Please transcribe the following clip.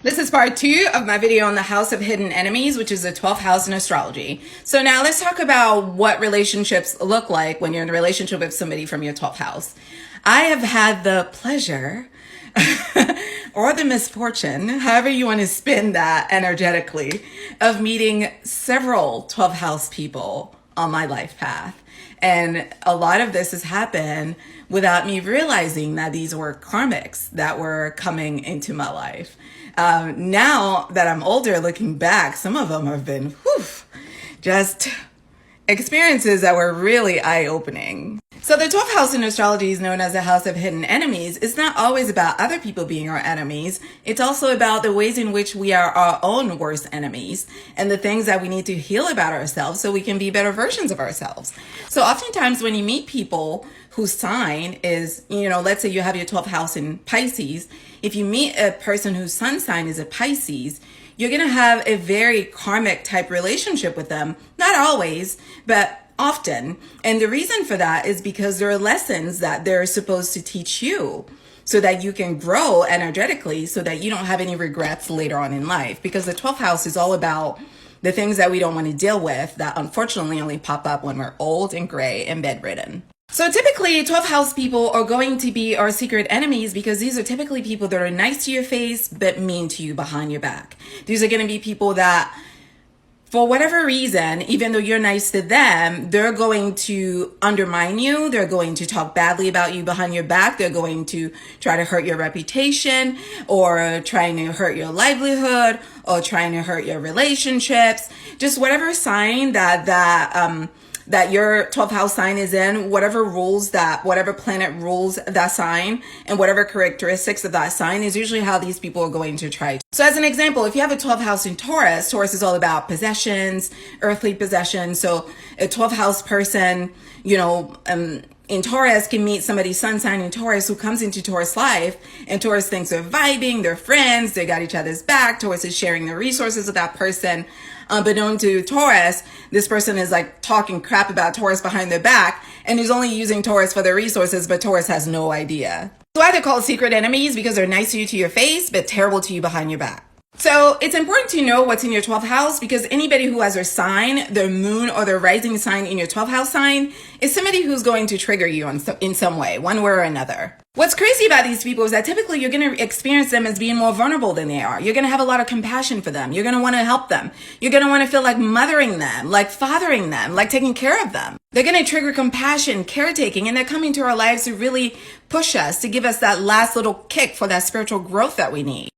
This is part 2 of my video on the House of Hidden Enemies, which is the 12th house in astrology. So now let's talk about what relationships look like when you're in a relationship with somebody from your 12th house. I have had the pleasure or the misfortune, however you want to spin that energetically, of meeting several 12th house people on my life path. And a lot of this has happened without me realizing that these were karmics that were coming into my life. Now that I'm older, looking back, some of them have been just experiences that were really eye-opening. So the 12th house in astrology is known as the house of hidden enemies. It's not always about other people being our enemies. It's also about the ways in which we are our own worst enemies and the things that we need to heal about ourselves so we can be better versions of ourselves. So oftentimes when you meet people whose sign is, let's say you have your 12th house in Pisces, if you meet a person whose sun sign is a Pisces, you're going to have a very karmic type relationship with them. Not always, but often. And the reason for that is because there are lessons that they're supposed to teach you so that you can grow energetically so that you don't have any regrets later on in life. Because the 12th house is all about the things that we don't want to deal with that unfortunately only pop up when we're old and gray and bedridden. So typically 12th house people are going to be our secret enemies because these are typically people that are nice to your face but mean to you behind your back. These are going to be people that, for whatever reason, even though you're nice to them, they're going to undermine you. They're going to talk badly about you behind your back. They're going to try to hurt your reputation or trying to hurt your livelihood or trying to hurt your relationships. Just whatever sign that your 12th house sign is in, whatever planet rules that sign and whatever characteristics of that sign is usually how these people are going to try. So as an example, if you have a 12th house in Taurus, Taurus is all about possessions, earthly possessions. So a 12th house person, in Taurus can meet somebody's sun sign in Taurus who comes into Taurus life, and Taurus thinks they're vibing, they're friends, they got each other's back. Taurus is sharing the resources of that person. But known to Taurus, this person is like talking crap about Taurus behind their back and is only using Taurus for their resources, but Taurus has no idea. So why they're called secret enemies? Because they're nice to you to your face, but terrible to you behind your back. So it's important to know what's in your 12th house because anybody who has their sign, their moon or their rising sign in your 12th house sign is somebody who's going to trigger you in some way, one way or another. What's crazy about these people is that typically you're going to experience them as being more vulnerable than they are. You're going to have a lot of compassion for them. You're going to want to help them. You're going to want to feel like mothering them, like fathering them, like taking care of them. They're going to trigger compassion, caretaking, and they're coming to our lives to really push us, to give us that last little kick for that spiritual growth that we need.